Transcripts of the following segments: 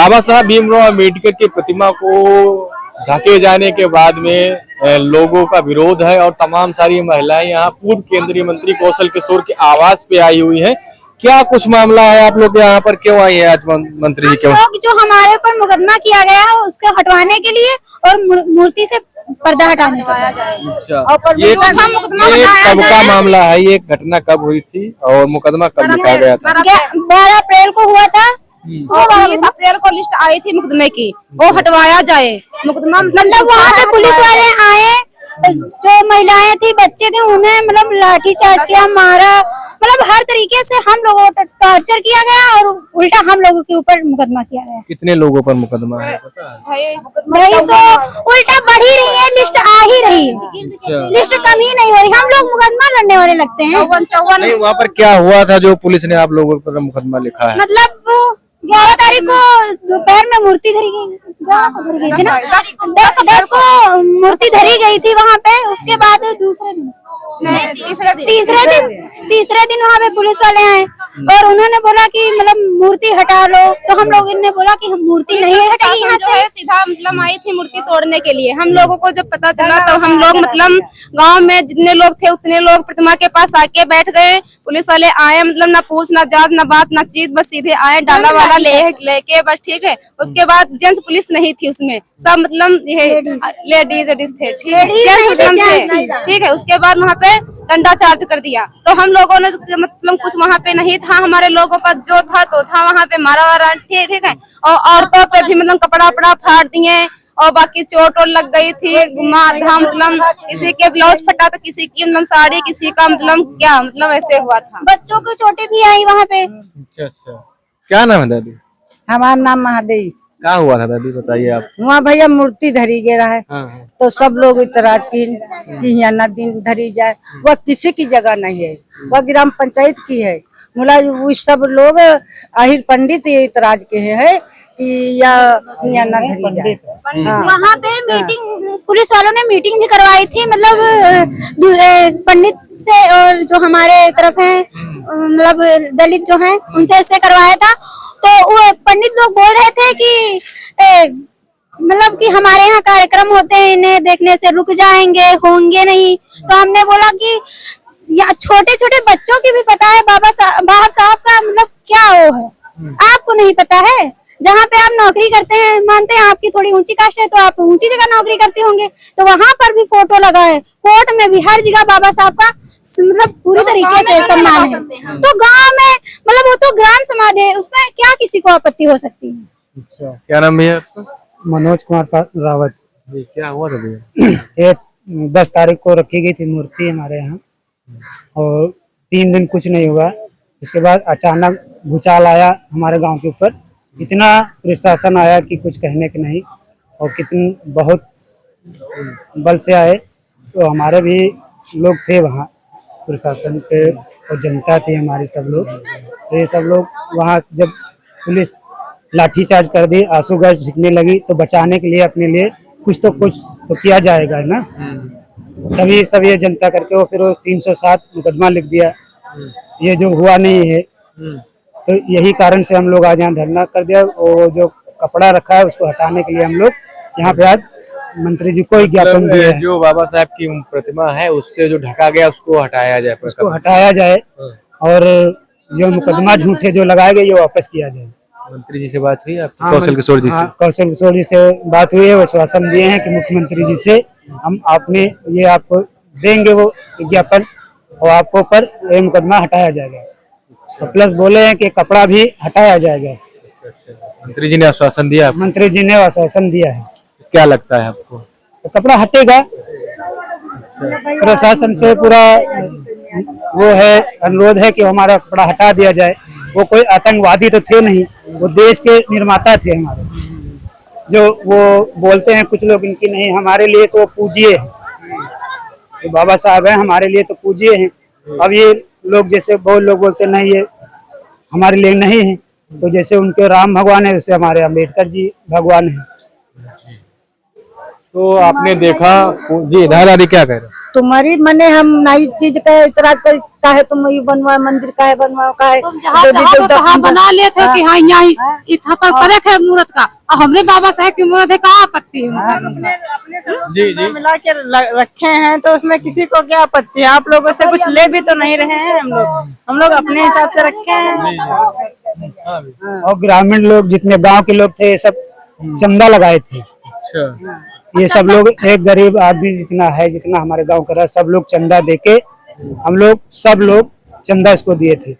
बाबा साहब भीमराव अम्बेडकर की प्रतिमा को ढके जाने के बाद में लोगों का विरोध है और तमाम सारी महिलाएं यहाँ पूर्व केंद्रीय मंत्री कौशल किशोर के आवास पे आई हुई हैं। क्या कुछ मामला है, आप लोग यहाँ पर क्यों आई है आज मंत्री जी? क्यों लोग जो हमारे ऊपर मुकदमा किया गया है उसको हटवाने के लिए और मूर्ति से पर्दा हटाने का। अच्छा, ये कब का मामला है? ये घटना कब हुई थी और मुकदमा कब लिखा गया था? 12 अप्रैल को हुआ था। 20 अप्रैल को लिस्ट आई थी मुकदमे की, वो हटवाया जाए मुकदमा। मतलब वहाँ पे पुलिस वाले आए, जो महिलाएं थी, बच्चे थे, उन्हें मतलब लाठी चार्ज किया, मारा, मतलब हर तरीके से हम लोगों को टॉर्चर किया गया और उल्टा हम लोगों के ऊपर मुकदमा किया गया। कितने लोगों पर मुकदमा है? 250 उल्टा बढ़ ही रही है, लिस्ट आ ही रही है, लिस्ट कम ही नहीं हो रही। हम लोग मुकदमा लड़ने वाले लगते हैं। 54 नहीं, वहाँ पर क्या हुआ था जो पुलिस ने आप लोगों पर मुकदमा लिखा है? मतलब 11 तारीख को दोपहर में मूर्ति धरी गई, 10 थी ना, 10 को मूर्ति धरी गई थी वहाँ पे। उसके बाद दूसरे दिन तीसरे दिन वहाँ पे पुलिस वाले आए और उन्होंने बोला कि मतलब मूर्ति हटा लो, तो हम लोगों ने बोला कि हम मूर्ति नहीं हटेगी यहाँ से। सीधा मतलब आई थी मूर्ति तोड़ने के लिए। हम लोगों को जब पता चला तो हम लोग मतलब गांव में जितने लोग थे उतने लोग प्रतिमा के पास आके बैठ गए। पुलिस वाले आए, मतलब ना पूछ ना जांच ना बात ना चीज, बस सीधे आए, डाला वाला लेके बस, ठीक है। उसके बाद जेंट्स पुलिस नहीं थी उसमें, सब मतलब लेडीज थे, ठीक है। उसके बाद वहाँ पे डंडा चार्ज कर दिया, तो हम लोगों ने मतलब कुछ वहाँ पे नहीं था, हमारे लोगों पर जो था तो था, वहाँ पे मारा वारा, ठीक है। और औरतों पे भी मतलब कपड़ा वपड़ा फाड़ दिए और बाकी चोट वोट लग गई थी, मतलब किसी के ब्लाउज फटा तो किसी की मतलब साड़ी, किसी का मतलब क्या मतलब ऐसे हुआ था। बच्चों को चोटें भी आई वहाँ पे। अच्छा, क्या नाम है दादी? हमारा नाम महादेवी। क्या हुआ था दादी, बताइए आप। वहाँ भैया मूर्ति धरी गिरा है। हाँ। तो सब लोग इतराज की कि यहाँ न दिन धरी जाए, वह किसी की जगह नहीं है, वह ग्राम पंचायत की है। वो सब लोग आहिर पंडित ये इतराज के है कि यहाँ न धरी जाए। वहाँ पे मीटिंग, पुलिस वालों ने मीटिंग भी करवाई थी, मतलब पंडित से और जो हमारे तरफ है मतलब दलित जो है उनसे इससे करवाया था। तो वो पंडित लोग बोल रहे थे कि मतलब कि हमारे यहाँ कार्यक्रम होते हैं, इन्हें देखने से रुक जाएंगे, होंगे नहीं। तो हमने बोला कि छोटे छोटे बच्चों की भी पता है बाबा साहब का मतलब क्या वो है, आपको नहीं पता है? जहाँ पे आप नौकरी करते हैं, मानते हैं आपकी थोड़ी ऊंची कास्ट है तो आप ऊंची जगह नौकरी करते होंगे, तो वहाँ पर भी फोटो लगा है, कोर्ट में भी, हर जगह बाबा साहब का मतलब पूरी तरीके से सम्मान है। तो गांव में मतलब वो तो ग्राम समाधि है, उसमें क्या किसी को आपत्ति हो सकती है? अच्छा, क्या नाम भैया आपका? मनोज कुमार रावत। जी, क्या हुआ था भैया? ये 10 तारीख को रखी गई थी मूर्ति हमारे यहाँ और 3 दिन कुछ नहीं हुआ। इसके बाद अचानक भूचाल आया हमारे गांव के ऊपर, इतना प्रशासन आया कि कुछ कहने के नहीं, और कितने बहुत बल से आए। तो हमारे भी लोग थे वहाँ, प्रशासन के और जनता थी हमारी, सब लोग। तो ये सब लोग वहाँ जब पुलिस लाठीचार्ज कर दी, आंसू गैस फेंकने लगी, तो बचाने के लिए अपने लिए कुछ तो किया जाएगा ना। तभी सब ये जनता करके वो फिर 307 मुकदमा लिख दिया, ये जो हुआ नहीं है। तो यही कारण से हम लोग आज यहाँ धरना कर दिया। और जो कपड़ा रखा है उसको हटाने के लिए हम लोग यहाँ पे आज मंत्री जी को ज्ञापन दिया है। जो बाबा साहब की प्रतिमा है उससे जो ढका गया उसको हटाया जाए, उसको हटाया जाए और जो मुकदमा झूठे जो लगाए गए ये वापस किया जाए। मंत्री जी से बात हुई आपकी? कौशल किशोर जी से? कौशल किशोर जी से बात हुई है, वो आश्वासन दिए हैं कि मुख्यमंत्री जी से हम आपने ये आपको देंगे वो विज्ञापन और आपको पर ये मुकदमा हटाया जाएगा। तो प्लस बोले हैं कि कपड़ा भी हटाया जाएगा। मंत्री जी ने आश्वासन दिया? मंत्री जी ने आश्वासन दिया है। क्या लगता है आपको? तो कपड़ा हटेगा। प्रशासन से पूरा वो है अनुरोध है कि हमारा कपड़ा हटा दिया जाए। वो कोई आतंकवादी तो थे नहीं, वो देश के निर्माता थे हमारे। जो वो बोलते हैं कुछ लोग इनकी नहीं, हमारे लिए तो पूज्य है, तो बाबा साहब है हमारे लिए तो पूज्य हैं। अब ये लोग जैसे बहुत लोग बोलते नहीं ये हमारे लिए नहीं है, तो जैसे उनके राम भगवान है वैसे हमारे अम्बेडकर जी भगवान है। तो आपने देखा जी, दादी क्या कह रहे? तुम्हारी मने हम नई चीज का इतराज कर काहे तुम ये बनवाओ मंदिर, काहे बनवाओ, काहे बना लिए थे कि हाँ यहाँ इत्थापक परख है मूर्त का, और हमने बाबा साहेब की मूर्त है, कहाँ आपत्ति है? जी जी मिला के रखे हैं तो उसमें किसी को क्या आपत्ति है? आप लोगों से कुछ ले भी तो नहीं रहे हैं हम लोग अपने हिसाब से रखे हैं। और ग्रामीण लोग जितने गांव के लोग थे सब चंदा लगाए थे। अच्छा ये सब लोग, एक गरीब आदमी जितना है, जितना हमारे गांव का रहा, सब लोग चंदा देके हम लोग सब लोग चंदा इसको दिए थे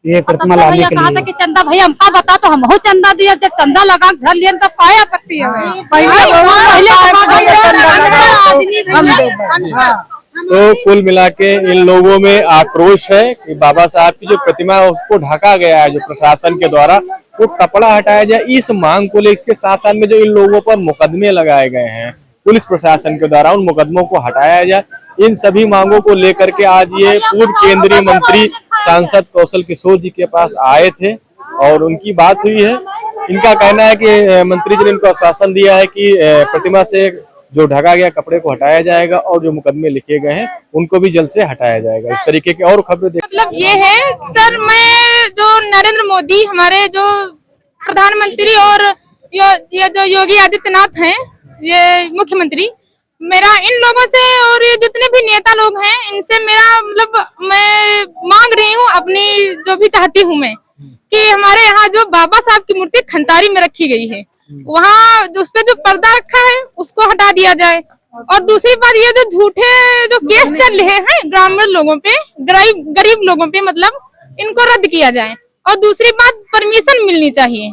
ये प्रतिमा लाने के कहा था लिए। कि चंदा भैया हमका बता, तो हम हो चंदा दिया, जब चंदा लगा घर लिया तब काय आपत्ति है? तो कुल मिला के इन लोगों में आक्रोश है कि बाबा साहब की जो प्रतिमा है उसको ढका गया है जो प्रशासन के द्वारा, वो कपड़ा हटाया जाए। इस मांग को लेकर इसके साथ साथ में जो इन लोगों पर मुकदमे लगाए गए हैं पुलिस प्रशासन के द्वारा, उन मुकदमों को हटाया जाए। इन सभी मांगों को लेकर के आज ये पूर्व केंद्रीय मंत्री सांसद कौशल किशोर जी के पास आए थे और उनकी बात हुई है। इनका कहना है कि मंत्री जी ने इनको आश्वासन दिया है कि प्रतिमा से जो ढका गया कपड़े को हटाया जाएगा और जो मुकदमे लिखे गए हैं उनको भी जल्द से हटाया जाएगा। इस तरीके की और खबरें मतलब ये है सर, मैं जो नरेंद्र मोदी हमारे जो प्रधानमंत्री और ये जो योगी आदित्यनाथ हैं, ये मुख्यमंत्री, मेरा इन लोगों से और ये जितने भी नेता लोग हैं इनसे मेरा मतलब मैं मांग रही हूँ अपनी जो भी चाहती हूँ मैं, कि हमारे यहाँ जो बाबा साहब की मूर्ति खंतारी में रखी गई है, वहाँ उस पे जो पर्दा रखा है उसको हटा दिया जाए। और दूसरी बात, ये जो झूठे जो केस चल रहे हैं ग्रामीण लोगों पे, गरीब लोगों पे, मतलब इनको रद्द किया जाए। और दूसरी बात, परमिशन मिलनी चाहिए।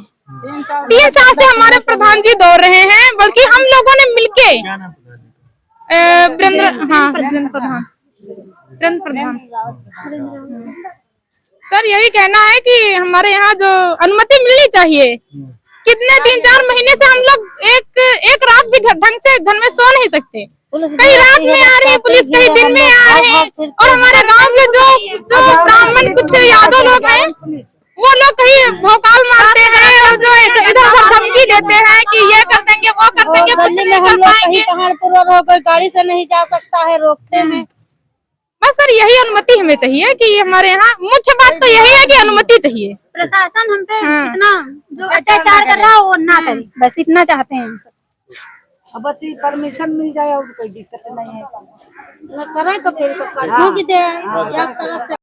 3 साल से हमारे प्रधान जी दौड़ रहे हैं, बल्कि हम लोगों ने मिलके वीरेंद्र प्रधान सर, यही कहना है कि हमारे यहाँ जो अनुमति मिलनी चाहिए। कितने 3-4 महीने से हम लोग एक रात भी ढंग से घर में सो नहीं सकते। कहीं रात में आ रही है पुलिस, कहीं दिन में आ रहे हैं। और हमारे गांव के जो ब्राह्मण कुछ यादव लोग हैं, वो लोग कहीं भौकाल मारते हैं और जो इधर धमकी देते हैं कि ये कर देंगे वो कर देंगे, कुछ नहीं कर पाएंगे। हो गई, गाड़ी से नहीं जा सकता है, रोकते हैं। बस सर, यही अनुमति हमें चाहिए कि हमारे यहाँ मुख्य बात तो यही है कि अनुमति चाहिए। प्रशासन हम पे इतना जो अत्याचार कर रहा है वो ना करे, बस इतना चाहते हैं। अब बस ये परमिशन मिल जाए और कोई दिक्कत नहीं है। न करे तो फिर सबका ठोक दे या तरफ से।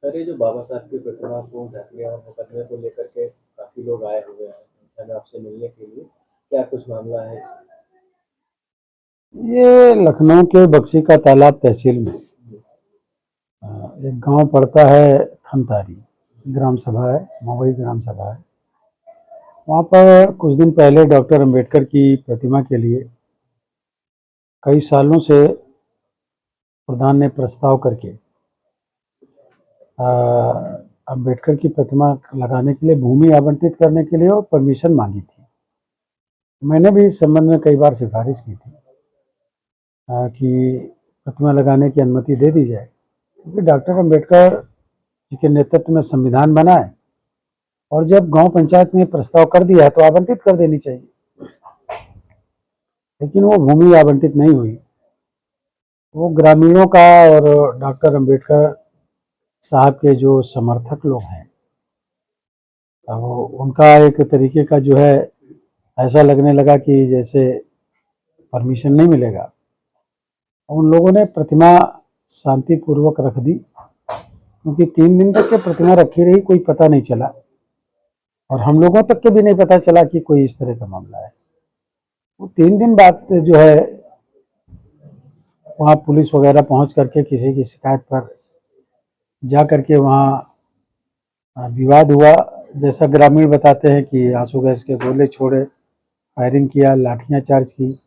सर, ये जो बाबा साहब की प्रतिमा को ढकने और मुकदमे को लेकर के काफी लोग आए हुए हैं संख्या में आपसे मिलने के लिए, क्या कुछ मामला है इसमें? ये लखनऊ के बक्सी का तालाब तहसील में एक गांव पड़ता है खंतारी, ग्राम सभा है, मवई ग्राम सभा है। वहाँ पर कुछ दिन पहले डॉक्टर अंबेडकर की प्रतिमा के लिए कई सालों से प्रधान ने प्रस्ताव करके अंबेडकर की प्रतिमा लगाने के लिए भूमि आवंटित करने के लिए और परमिशन मांगी थी। मैंने भी इस संबंध में कई बार सिफारिश की थी कि प्रतिमा लगाने की अनुमति दे दी जाए, क्योंकि डॉक्टर अंबेडकर जी के नेतृत्व में संविधान बना है और जब गांव पंचायत ने प्रस्ताव कर दिया है तो आवंटित कर देनी चाहिए। लेकिन वो भूमि आवंटित नहीं हुई। वो ग्रामीणों का और डॉक्टर अंबेडकर साहब के जो समर्थक लोग हैं, वो उनका एक तरीके का जो है ऐसा लगने लगा कि जैसे परमिशन नहीं मिलेगा। उन लोगों ने प्रतिमा शांतिपूर्वक रख दी, क्योंकि 3 दिन तक के प्रतिमा रखी रही, कोई पता नहीं चला और हम लोगों तक के भी नहीं पता चला कि कोई इस तरह का मामला है। वो 3 दिन बाद जो है वहाँ पुलिस वगैरह पहुँच करके किसी की शिकायत पर जा करके वहाँ विवाद हुआ। जैसा ग्रामीण बताते हैं कि आंसू गैस के गोले छोड़े, फायरिंग किया, लाठियाँ चार्ज की,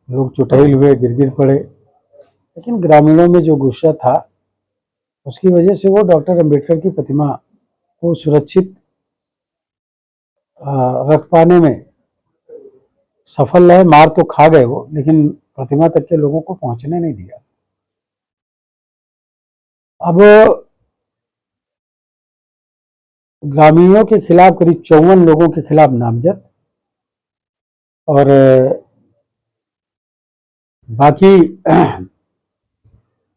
लोग चुटैल हुए, गिर पड़े। लेकिन ग्रामीणों में जो गुस्सा था उसकी वजह से वो डॉक्टर अंबेडकर की प्रतिमा को सुरक्षित रख पाने में सफल रहे। मार तो खा गए वो, लेकिन प्रतिमा तक के लोगों को पहुंचने नहीं दिया। अब ग्रामीणों के खिलाफ करीब 54 लोगों के खिलाफ नामजद और बाकी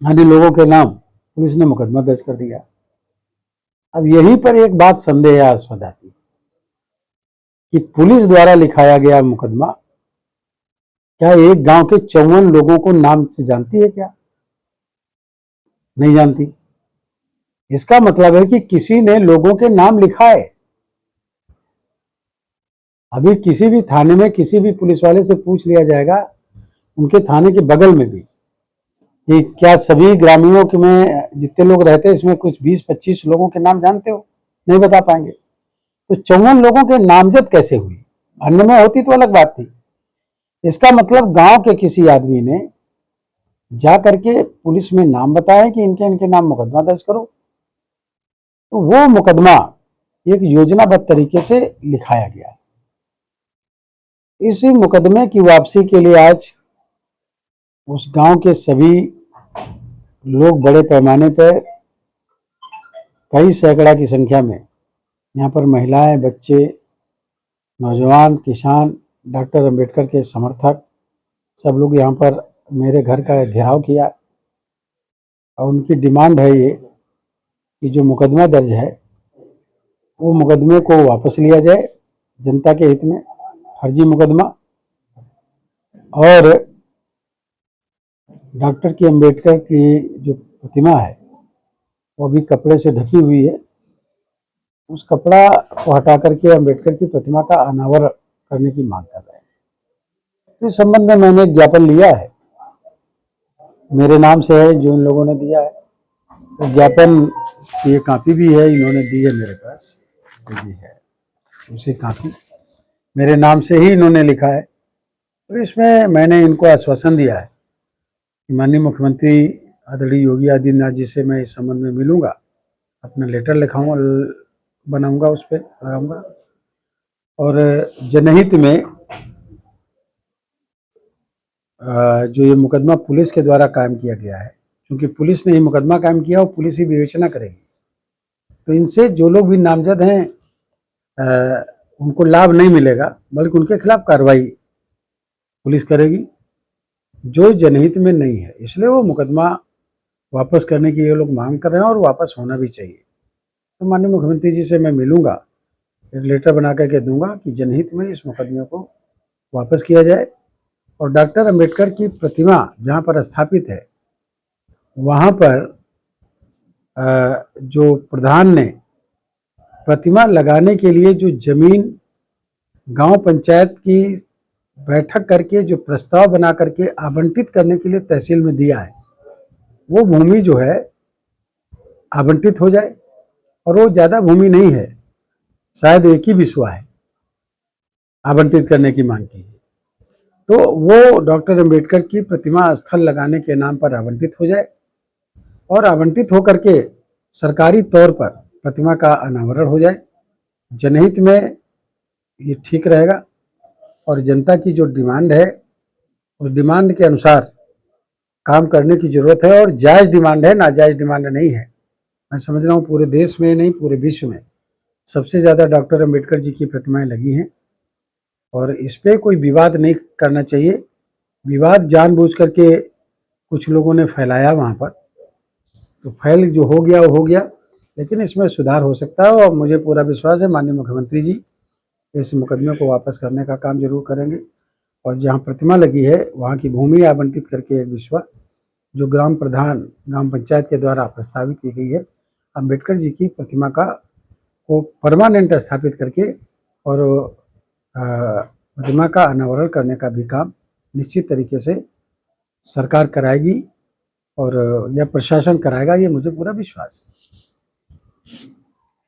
अन्य लोगों के नाम पुलिस ने मुकदमा दर्ज कर दिया। अब यहीं पर एक बात संदेहास्पद आती है कि पुलिस द्वारा लिखाया गया मुकदमा क्या एक गांव के 54 लोगों को नाम से जानती है क्या? नहीं जानती। इसका मतलब है कि किसी ने लोगों के नाम लिखा है। अभी किसी भी थाने में किसी भी पुलिस वाले से पूछ लिया जाएगा, उनके थाने के बगल में भी, कि क्या सभी ग्रामीणों के में जितने लोग रहते हैं इसमें कुछ 20-25 लोगों के नाम जानते हो? नहीं बता पाएंगे। तो 54 लोगों के नामजद कैसे हुई? अन्य में होती तो अलग बात थी। इसका मतलब गांव के किसी आदमी ने जा करके पुलिस में नाम बताया कि इनके इनके नाम मुकदमा दर्ज करो, तो वो मुकदमा एक योजनाबद्ध तरीके से लिखाया गया है। इसी मुकदमे की वापसी के लिए आज उस गांव के सभी लोग बड़े पैमाने पर कई सैकड़ा की संख्या में यहाँ पर महिलाएं, बच्चे, नौजवान, किसान, डॉक्टर अंबेडकर के समर्थक सब लोग यहाँ पर मेरे घर का घेराव किया और उनकी डिमांड है ये कि जो मुकदमा दर्ज है वो मुकदमे को वापस लिया जाए जनता के हित में, फर्जी मुकदमा, और डॉक्टर की अंबेडकर की जो प्रतिमा है वो अभी कपड़े से ढकी हुई है, उस कपड़ा को हटा करके अंबेडकर की प्रतिमा का अनावरण करने की मांग कर रहे हैं। तो इस संबंध में मैंने एक ज्ञापन लिया है, मेरे नाम से है, जो इन लोगों ने दिया है। तो ज्ञापन की ये कापी भी है, इन्होंने दी है मेरे पास, दी है उसी कापी, मेरे नाम से ही इन्होंने लिखा है। तो इसमें मैंने इनको आश्वासन दिया है कि माननीय मुख्यमंत्री आदरणीय योगी आदित्यनाथ जी से मैं इस संबंध में मिलूंगा, अपना लेटर लिखाऊंगा, बनाऊंगा, उस पर लगाऊंगा, और जनहित में जो ये मुकदमा पुलिस के द्वारा कायम किया गया है, क्योंकि पुलिस ने ये मुकदमा कायम किया और पुलिस ही विवेचना करेगी, तो इनसे जो लोग भी नामजद हैं उनको लाभ नहीं मिलेगा, बल्कि उनके खिलाफ कार्रवाई पुलिस करेगी जो जनहित में नहीं है। इसलिए वो मुकदमा वापस करने की ये लोग मांग कर रहे हैं और वापस होना भी चाहिए। तो माननीय मुख्यमंत्री जी से मैं मिलूंगा, एक लेटर बना करके दूंगा कि जनहित में इस मुकदमे को वापस किया जाए और डॉक्टर अंबेडकर की प्रतिमा जहाँ पर स्थापित है वहाँ पर जो प्रधान ने प्रतिमा लगाने के लिए जो जमीन गांव पंचायत की बैठक करके जो प्रस्ताव बना करके आवंटित करने के लिए तहसील में दिया है, वो भूमि जो है आवंटित हो जाए। और वो ज़्यादा भूमि नहीं है, शायद एक ही बिस्वा है आवंटित करने की मांग की है, तो वो डॉक्टर अंबेडकर की प्रतिमा स्थल लगाने के नाम पर आवंटित हो जाए और आवंटित होकर के सरकारी तौर पर प्रतिमा का अनावरण हो जाए। जनहित में ये ठीक रहेगा और जनता की जो डिमांड है उस डिमांड के अनुसार काम करने की जरूरत है, और जायज़ डिमांड है, नाजायज़ डिमांड नहीं है। मैं समझ रहा हूँ पूरे देश में नहीं, पूरे विश्व में सबसे ज़्यादा डॉक्टर अंबेडकर जी की प्रतिमाएं लगी हैं और इस पर कोई विवाद नहीं करना चाहिए। विवाद जानबूझ करके कुछ लोगों ने फैलाया वहाँ पर, तो फैल जो हो गया वो हो गया, लेकिन इसमें सुधार हो सकता है और मुझे पूरा विश्वास है माननीय मुख्यमंत्री जी इस मुकदमे को वापस करने का काम जरूर करेंगे और जहाँ प्रतिमा लगी है वहाँ की भूमि आवंटित करके एक विश्वा जो ग्राम प्रधान ग्राम पंचायत के द्वारा प्रस्तावित की गई है, अंबेडकर जी की प्रतिमा का को परमानेंट स्थापित करके और प्रतिमा का अनावरण करने का भी काम निश्चित तरीके से सरकार कराएगी और यह प्रशासन कराएगा, ये मुझे पूरा विश्वास है।